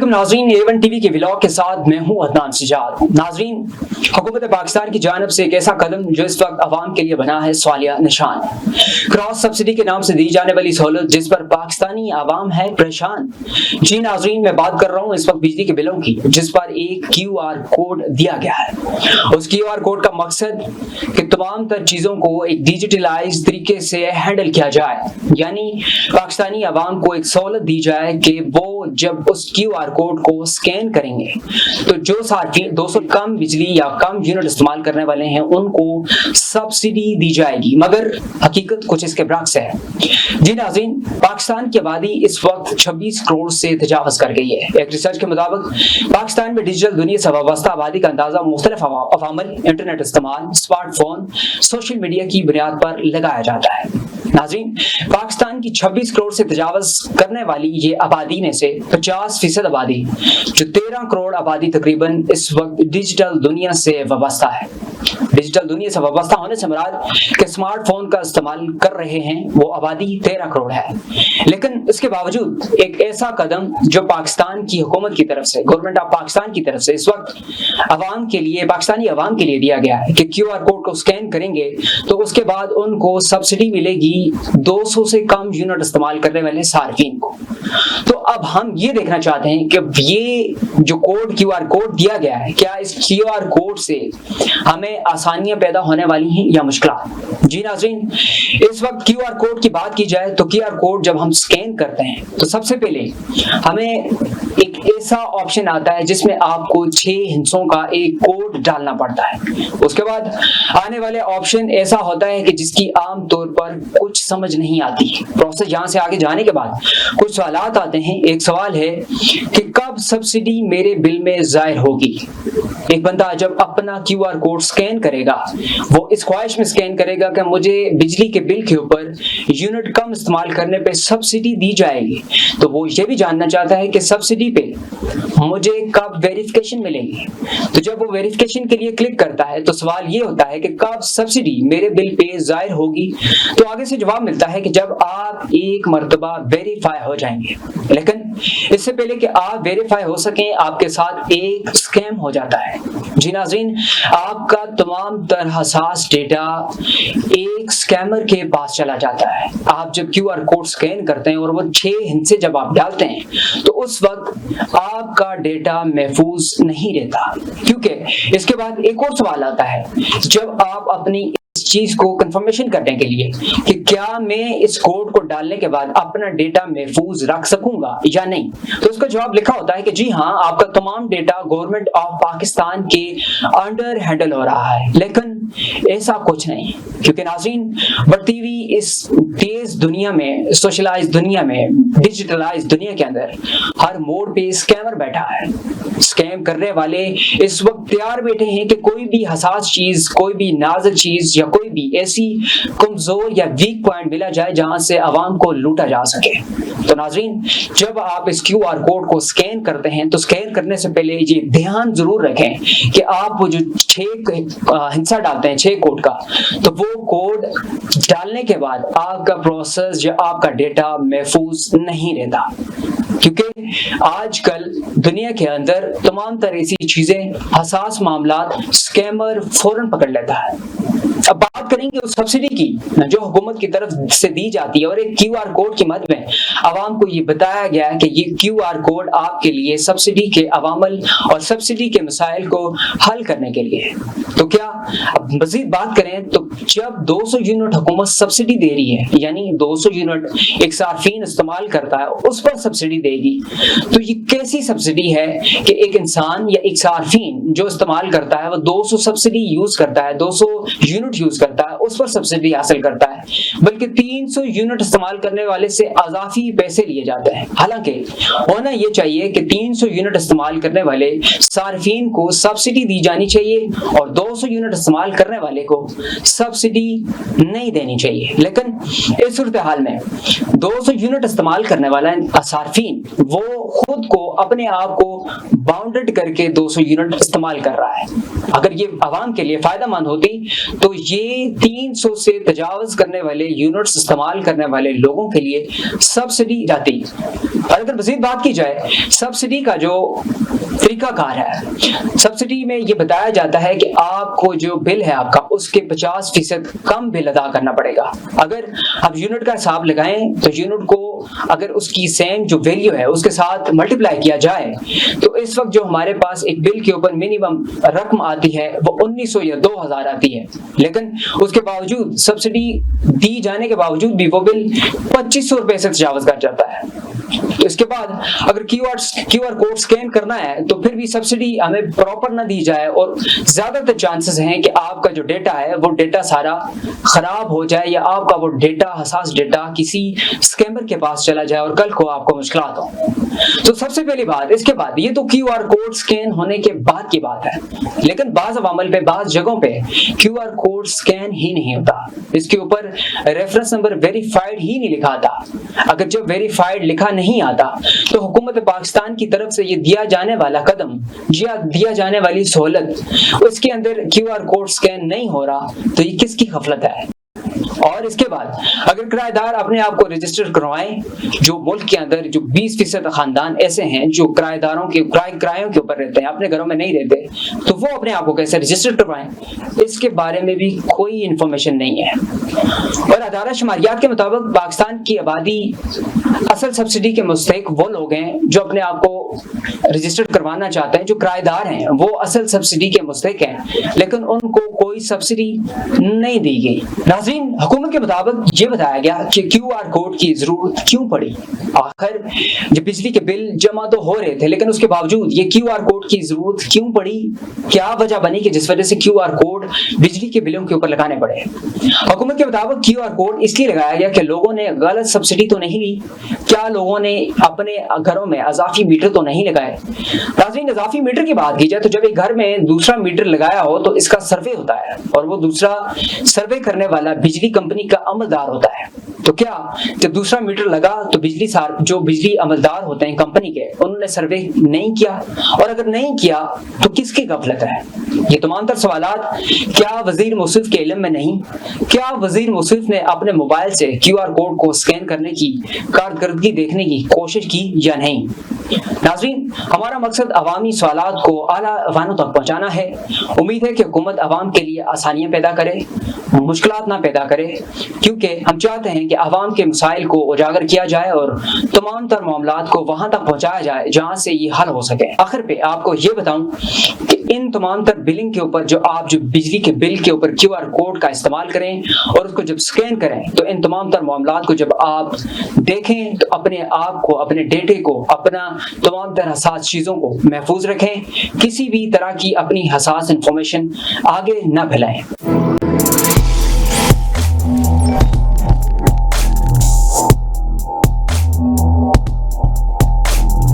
वालेकुम नाजरीन, A1 TV के व्लॉग के साथ मैं हूं अदनान सिजाद। नाजरीन, हुकूमत पाकिस्तान की जानिब से एक ऐसा कदम जो इस वक्त अवाम के लिए बना है सवालिया निशान। क्रॉस सब्सिडी के नाम से दी जाने वाली सहूलत जिस पर पाकिस्तानी आवाम है परेशान। जी नाजरीन, मैं बात कर रहा हूँ इस वक्त बिजली के बिलों की, जिस पर एक QR कोड दिया गया है। उस QR कोड का मकसद कि तमाम तर चीजों को एक डिजिटलाइज तरीके से हैंडल किया जाए, यानी पाकिस्तानी आवाम को एक सहूलत दी जाए कि वो जब उस QR कोड को स्कैन करेंगे तो जो साथी 200 कम बिजली या कम यूनिट इस्तेमाल करने वाले हैं उनको सब्सिडी दी जाएगी, मगर हकीकत कुछ इसके बरक्स है। जी नाज़रीन, पाकिस्तान की आबादी इस वक्त 26 करोड़ से तजावज़ कर गई है। एक रिसर्च के मुताबिक पाकिस्तान में डिजिटल दुनिया से वाबस्ता आबादी का अंदाजा मुख्तलिफ अवामल, इंटरनेट इस्तेमाल, स्मार्टफोन, सोशल मीडिया की बुनियाद पर लगाया जाता है। नाज़रीन, पाकिस्तान की 26 करोड़ से तजावज़ करने वाली ये आबादी में से 50% आबादी, जो 13 करोड़ आबादी तकरीबन इस वक्त डिजिटल दुनिया से वाबस्ता है। डिजिटल दुनिया से वाबस्ता होने से मुराद कि स्मार्टफोन का इस्तेमाल कर रहे हैं वो आबादी 13 करोड़ है। लेकिन इसके बावजूद एक ऐसा कदम जो पाकिस्तान की हुकूमत की तरफ से, गवर्नमेंट ऑफ पाकिस्तान की तरफ से इस वक्त अवाम के लिए, पाकिस्तानी अवाम के लिए दिया गया है कि QR कोड को स्कैन करेंगे तो उसके बाद उनको सब्सिडी मिलेगी 200 से कम यूनिट इस्तेमाल करने वाले सार्फिन को। तो अब हम ये देखना चाहते हैं कि ये जो कोड QR कोड दिया गया है, क्या इस QR कोड से हमें आसानियां पैदा होने वाली हैं या मुश्किलात। जी नाज़रीन, इस वक्त QR कोड की बात की जाए तो QR कोड जब हम स्कैन करते हैं तो सबसे पहले हमें एक ऐसा ऑप्शन आता है जिसमें आपको 6 हिस्सों का एक कोड डालना पड़ता है। उसके बाद आने वाले ऑप्शन ऐसा होता है कि जिसकी आम तौर पर कुछ समझ नहीं आती। प्रोसेस यहाँ से आगे जाने के बाद कुछ सवालात आते हैं। एक सवाल है कि कब सब्सिडी मेरे बिल में जाहिर होगी। एक बंदा जब अपना QR कोड स्कैन करेगा, वो इस ख्वाहिश में स्कैन करेगा कि मुझे बिजली के बिल के ऊपर यूनिट कम इस्तेमाल करने पे सब्सिडी दी जाएगी, तो वो ये भी जानना चाहता है कि सब्सिडी पे मुझे कब वेरिफिकेशन मिलेगी। तो जब वो वेरिफिकेशन के लिए क्लिक करता है तो सवाल ये होता है कि कब सब्सिडी मेरे बिल पे जाहिर होगी। तो आगे से जवाब मिलता है कि जब आप एक मर्तबा वेरीफाई हो जाएंगे। लेकिन इससे पहले कि आप वेरीफाई हो सकें, आपके साथ एक स्कैम हो जाता है। जी नाज़रीन, आपका तमाम तरह हसास डेटा एक स्कैमर के पास चला जाता है। आप जब QR कोड स्कैन करते हैं और वो 6 हिस्से जब आप डालते हैं तो उस वक्त आपका डेटा महफूज नहीं रहता, क्योंकि इसके बाद एक और सवाल आता है जब आप अपनी चीज को कंफर्मेशन करने के लिए कि क्या मैं इस कोड को डालने के बाद अपना डेटा महफूज रख सकूंगा या नहीं, तो उसका जवाब लिखा होता है कि जी हाँ, आपका तमाम डेटा गवर्नमेंट ऑफ पाकिस्तान के अंडर हैंडल हो रहा है। लेकिन ऐसा कुछ नहीं, क्योंकि नाज़रीन, बढ़ती हुई इस तेज दुनिया में, सोशलाइज दुनिया में, डिजिटलाइज दुनिया के अंदर हर मोड़ पे स्कैमर बैठा है। स्कैम करने वाले इस वक्त तैयार बैठे हैं कि कोई भी हसास चीज, कोई भी नाजुक चीज या कोई भी ऐसी कमजोर या वीक पॉइंट मिला जाए जहां से आवाम को लूटा जा सके। तो नाज़रीन, जब आप इस QR कोड को स्कैन करते हैं तो स्कैन करने से पहले ये ध्यान जरूर रखें कि आप वो जो 6 हिस्सा डालते हैं 6 कोड का, तो वो कोड डालने के बाद आपका प्रोसेस या आपका डेटा महफूज नहीं रहता, क्योंकि आजकल दुनिया के अंदर तमाम तरह की चीजें, हसास मामलात स्कैमर फौरन पकड़ लेता है। अब बात करेंगे उस सब्सिडी की जो हुकूमत की तरफ से दी जाती है, और एक QR कोड की मद में आवाम को ये बताया गया है कि ये QR कोड आपके लिए सब्सिडी के अवामल और सब्सिडी के मसाइल को हल करने के लिए है। तो क्या अब मजीद बात करें तो जब 200 यूनिट हुकूमत सब्सिडी दे रही है, यानी 200 यूनिट एक सार्फिन इस्तेमाल करता है उस पर सब्सिडी देगी, तो ये कैसी सब्सिडी है कि एक इंसान या एक सार्फिन जो इस्तेमाल करता है वो 200 सब्सिडी यूज करता है, 200 यूनिट यूज करता है, उस पर सब्सिडी हासिल करता है, बल्कि 300 यूनिट इस्तेमाल करने वाले से अजाफी पैसे लिए जाते हैं। हालांकि होना यह चाहिए कि 300 यूनिट इस्तेमाल करने वाले सार्फिन को सब्सिडी दी जानी चाहिए और 200 यूनिट इस्तेमाल کرنے والے کو سبسڈی نہیں دینی چاہیے، لیکن اس صورتحال میں 200 یونٹ استعمال کرنے والا صارفین وہ خود کو اپنے آپ کو باؤنڈڈ کر کے 200 یونٹ استعمال کر رہا ہے۔ اگر یہ عوام کے لیے فائدہ مند ہوتی تو یہ 300 سے تجاوز کرنے والے یونٹس استعمال کرنے والے لوگوں کے لیے سبسڈی جاتی۔ اور اگر مزید بات کی جائے سبسڈی کا جو طریقہ کار ہے، سبسڈی میں یہ بتایا جاتا ہے کہ آپ کو جو بل ہے آپ کا اس کے 50% کم بل ادا کرنا پڑے گا۔ اگر آپ یونٹ کا حساب لگائیں تو یونٹ کو اگر اس کی سیم جو ویلیو ہے اس کے ساتھ ملٹیپلائی کیا جائے تو اس وقت جو ہمارے پاس ایک بل کے اوپر منیمم رقم آتی ہے وہ 1900 یا 2000 آتی ہے، لیکن اس کے باوجود سبسڈی دی جانے کے باوجود بھی وہ بل 2500 روپے سے تجاوز کر جاتا ہے۔ تو اس کے بعد اگر کیو آر کوڈ سکین کرنا ہے تو پھر بھی سبسڈی ہمیں پراپر نہ دی جائے اور زیادہ تر چانسز ہیں کہ آپ کا جو ڈیٹا ہے وہ ڈیٹا سارا خراب ہو جائے یا آپ کا وہ ڈیٹا حساس ڈیٹا کسی اسکیمر کے پاس چلا جائے اور کل کو آپ کو مشکلات ہوں۔ تو سب سے پہلی بات اس کے بعد یہ تو کیو آر کوڈ سکین ہونے کے بعد کی بات ہے، لیکن بعض عوامل پہ بعض جگہوں پہ کیو آر کوڈ سکین ہی نہیں ہوتا، اس کے اوپر ریفرنس نمبر ویریفائڈ ہی نہیں لکھا آتا۔ اگر جب ویریفائڈ لکھا نہیں آتا تو حکومت پاکستان کی طرف سے یہ دیا جانے والا قدم یا دیا جانے والی سہولت اس کے اندر کیو آر کوڈ سکین نہیں ہو رہا تو یہ کس کی غفلت ہے؟ اور اس کے بعد اگر کرایہ دار اپنے آپ کو رجسٹر کروائیں، جو ملک کے اندر جو 20% خاندان ایسے ہیں جو کرایہ داروں کے کرایوں کے اوپر رہتے ہیں، اپنے گھروں میں نہیں رہتے، تو وہ اپنے آپ کو کیسے رجسٹر کروائیں؟ اس کے بارے میں بھی کوئی انفارمیشن نہیں ہے۔ اور ادارہ شماریات کے مطابق پاکستان کی آبادی اصل سبسڈی کے مستحق وہ لوگ ہیں جو اپنے آپ کو رجسٹر کروانا چاہتے ہیں، جو کرایہ دار ہیں وہ اصل سبسڈی کے مستحق ہیں، لیکن ان کو کوئی سبسڈی نہیں دی گئی۔ ناظرین، حکومت کے مطابق یہ بتایا گیا کہ کیو آر کوڈ کی ضرورت کیوں پڑی؟ آخر جب بجلی کے بل جمع تو ہو رہے تھے لیکن اس کے باوجود یہ کیو آر کوڈ کی ضرورت کیوں پڑی؟ کیا وجہ بنی کہ جس وجہ سے کیو آر کوڈ بجلی کے بلوں کے اوپر لگانے پڑے؟ حکومت کے مطابق کیو آر کوڈ اس لیے لگایا گیا کہ لوگوں نے غلط سبسڈی تو نہیں لی، کیا لوگوں نے اپنے گھروں میں اضافی میٹر تو نہیں لگائے؟ ناظرین، اضافی میٹر کی بات کی جائے تو جب ایک گھر میں دوسرا میٹر لگایا ہو تو اس کا سروے ہوتا ہے اور وہ دوسرا سروے کرنے والا بجلی کمپنی کا عملدار ہوتا ہے۔ تو کیا جب دوسرا میٹر لگا تو جو بجلی عملدار ہوتے ہیں کمپنی کے، انہوں نے سروے نہیں کیا؟ اور اگر نہیں کیا تو کس کی غفلت ہے؟ یہ تمام تر سوالات کیا وزیر موصوف کے علم میں نہیں؟ کیا وزیر موصوف نے اپنے موبائل سے کیو آر کوڈ کو سکین کرنے کی کارکردگی دیکھنے کی کوشش کی یا نہیں؟ ناظرین، ہمارا مقصد عوامی سوالات کو اعلیٰ عوانوں تک پہنچانا ہے۔ امید ہے کہ حکومت عوام کے لیے آسانیاں پیدا کرے، مشکلات نہ پیدا کرے، کیونکہ ہم چاہتے ہیں کہ عوام کے مسائل کو اجاگر کیا جائے اور تمام تر معاملات کو وہاں تک پہنچایا جائے جہاں سے یہ حل ہو سکے۔ آخر پہ آپ کو یہ بتاؤں کہ ان تمام تر بلنگ کے اوپر جو بجلی کے بل کے اوپر کیو آر کوڈ کا استعمال کریں اور اس کو جب سکین کریں تو ان تمام تر معاملات کو جب آپ دیکھیں تو اپنے آپ کو، اپنے ڈیٹے کو، اپنا تمام تر حساس چیزوں کو محفوظ رکھیں، کسی بھی طرح کی اپنی حساس انفارمیشن آگے نہ پھیلائیں۔